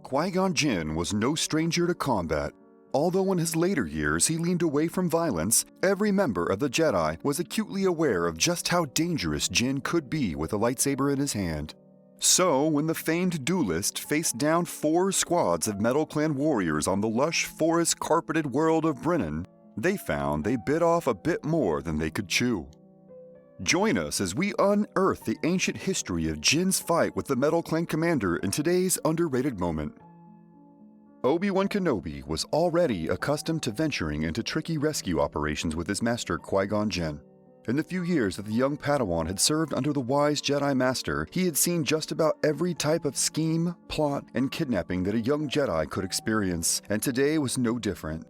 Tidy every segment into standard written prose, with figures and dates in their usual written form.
Qui-Gon Jinn was no stranger to combat. Although in his later years he leaned away from violence, every member of the Jedi was acutely aware of just how dangerous Jinn could be with a lightsaber in his hand. So, when the famed duelist faced down 4 squads of Metal Clan warriors on the lush forest-carpeted world of Br'in, they found they bit off a bit more than they could chew. Join us as we unearth the ancient history of Jinn's fight with the Metal Clan commander in today's underrated moment. Obi-Wan Kenobi was already accustomed to venturing into tricky rescue operations with his master Qui-Gon Jinn. In the few years that the young Padawan had served under the wise Jedi Master, he had seen just about every type of scheme, plot, and kidnapping that a young Jedi could experience, and today was no different.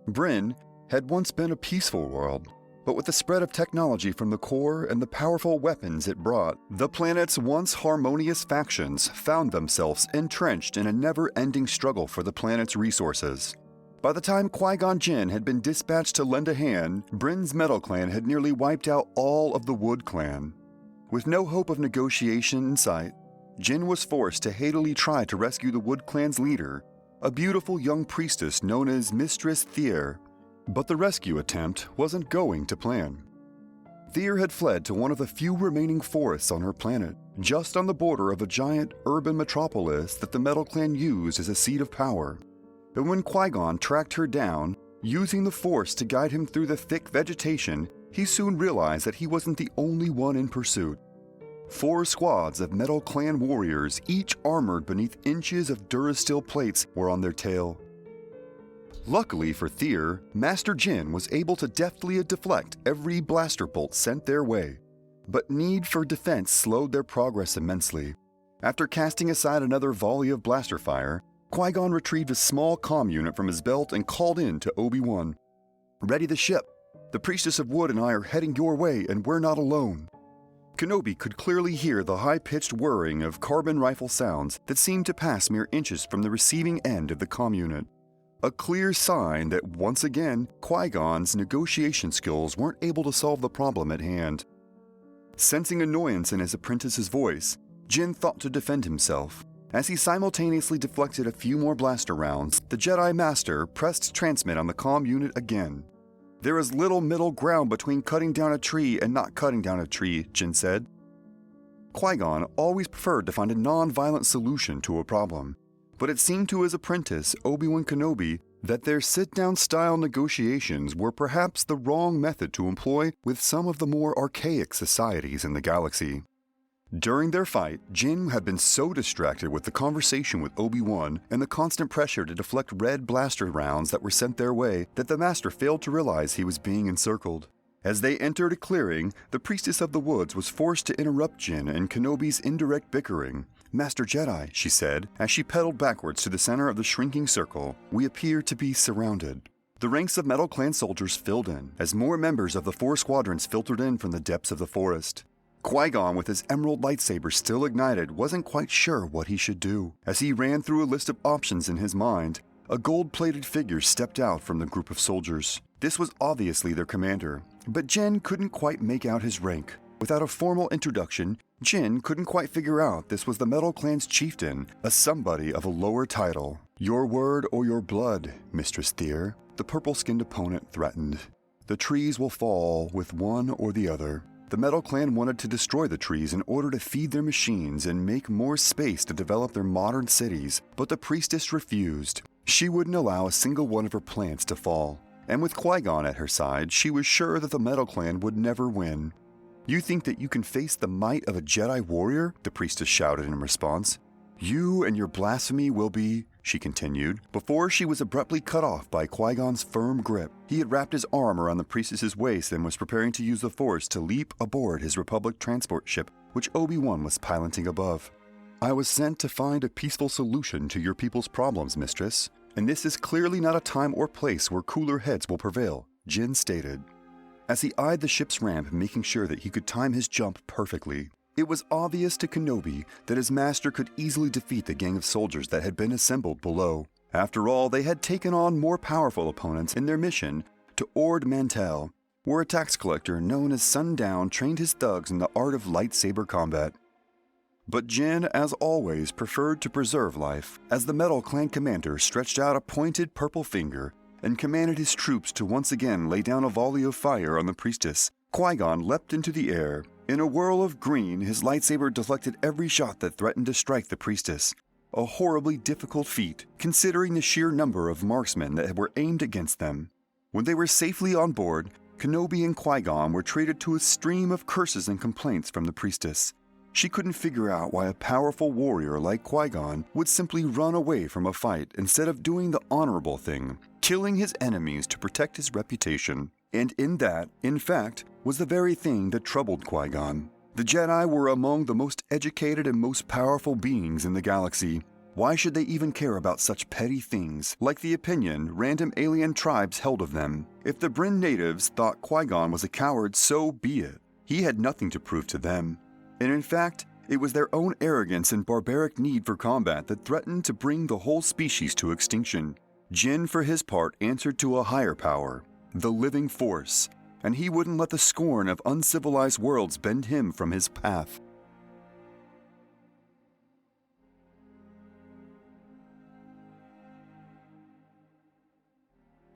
Br'in had once been a peaceful world, but with the spread of technology from the core and the powerful weapons it brought, the planet's once harmonious factions found themselves entrenched in a never-ending struggle for the planet's resources. By the time Qui-Gon Jinn had been dispatched to lend a hand, Br'in's Metal Clan had nearly wiped out all of the Wood Clan. With no hope of negotiation in sight, Jinn was forced to hatily try to rescue the Wood Clan's leader, a beautiful young priestess known as Mistress Thier. But the rescue attempt wasn't going to plan. Thier had fled to one of the few remaining forests on her planet, just on the border of a giant urban metropolis that the Metal Clan used as a seat of power. But when Qui-Gon tracked her down, using the Force to guide him through the thick vegetation, he soon realized that he wasn't the only one in pursuit. 4 squads of Metal Clan warriors, each armored beneath inches of Durasteel plates, were on their tail. Luckily for Thier, Master Jinn was able to deftly deflect every blaster bolt sent their way. But need for defense slowed their progress immensely. After casting aside another volley of blaster fire, Qui-Gon retrieved a small comm unit from his belt and called in to Obi-Wan. "Ready the ship. The Priestess of Wood and I are heading your way, and we're not alone." Kenobi could clearly hear the high-pitched whirring of carbon rifle sounds that seemed to pass mere inches from the receiving end of the comm unit. A clear sign that, once again, Qui-Gon's negotiation skills weren't able to solve the problem at hand. Sensing annoyance in his apprentice's voice, Jinn thought to defend himself. As he simultaneously deflected a few more blaster rounds, the Jedi Master pressed transmit on the comm unit again. "There is little middle ground between cutting down a tree and not cutting down a tree," Jinn said. Qui-Gon always preferred to find a non-violent solution to a problem. But it seemed to his apprentice, Obi-Wan Kenobi, that their sit-down style negotiations were perhaps the wrong method to employ with some of the more archaic societies in the galaxy. During their fight, Jinn had been so distracted with the conversation with Obi-Wan and the constant pressure to deflect red blaster rounds that were sent their way that the Master failed to realize he was being encircled. As they entered a clearing, the Priestess of the Woods was forced to interrupt Jinn and Kenobi's indirect bickering. "Master Jedi," she said, as she pedaled backwards to the center of the shrinking circle, "we appear to be surrounded." The ranks of Metal Clan soldiers filled in, as more members of the 4 squadrons filtered in from the depths of the forest. Qui-Gon, with his emerald lightsaber still ignited, wasn't quite sure what he should do. As he ran through a list of options in his mind, a gold-plated figure stepped out from the group of soldiers. This was obviously their commander, but Jinn couldn't quite make out his rank. Without a formal introduction, Jinn couldn't quite figure out this was the Metal Clan's chieftain, a somebody of a lower title. "Your word or your blood, Mistress Thier," the purple-skinned opponent threatened. "The trees will fall with one or the other." The Metal Clan wanted to destroy the trees in order to feed their machines and make more space to develop their modern cities, but the priestess refused. She wouldn't allow a single one of her plants to fall. And with Qui-Gon at her side, she was sure that the Metal Clan would never win. "You think that you can face the might of a Jedi warrior?" the priestess shouted in response. "You and your blasphemy will be," she continued, before she was abruptly cut off by Qui-Gon's firm grip. He had wrapped his arm around the priestess's waist and was preparing to use the Force to leap aboard his Republic transport ship, which Obi-Wan was piloting above. "I was sent to find a peaceful solution to your people's problems, mistress, and this is clearly not a time or place where cooler heads will prevail," Jinn stated. As he eyed the ship's ramp, making sure that he could time his jump perfectly, it was obvious to Kenobi that his master could easily defeat the gang of soldiers that had been assembled below. After all, they had taken on more powerful opponents in their mission to Ord Mantell, where a tax collector known as Sundown trained his thugs in the art of lightsaber combat. But Jinn, as always, preferred to preserve life, as the Metal Clan commander stretched out a pointed purple finger and commanded his troops to once again lay down a volley of fire on the priestess. Qui-Gon leapt into the air. In a whirl of green, his lightsaber deflected every shot that threatened to strike the priestess. A horribly difficult feat, considering the sheer number of marksmen that were aimed against them. When they were safely on board, Kenobi and Qui-Gon were treated to a stream of curses and complaints from the priestess. She couldn't figure out why a powerful warrior like Qui-Gon would simply run away from a fight instead of doing the honorable thing, killing his enemies to protect his reputation. And that, in fact, was the very thing that troubled Qui-Gon. The Jedi were among the most educated and most powerful beings in the galaxy. Why should they even care about such petty things, like the opinion random alien tribes held of them? If the Br'in natives thought Qui-Gon was a coward, so be it. He had nothing to prove to them. And in fact, it was their own arrogance and barbaric need for combat that threatened to bring the whole species to extinction. Jinn, for his part, answered to a higher power, the living force, and he wouldn't let the scorn of uncivilized worlds bend him from his path.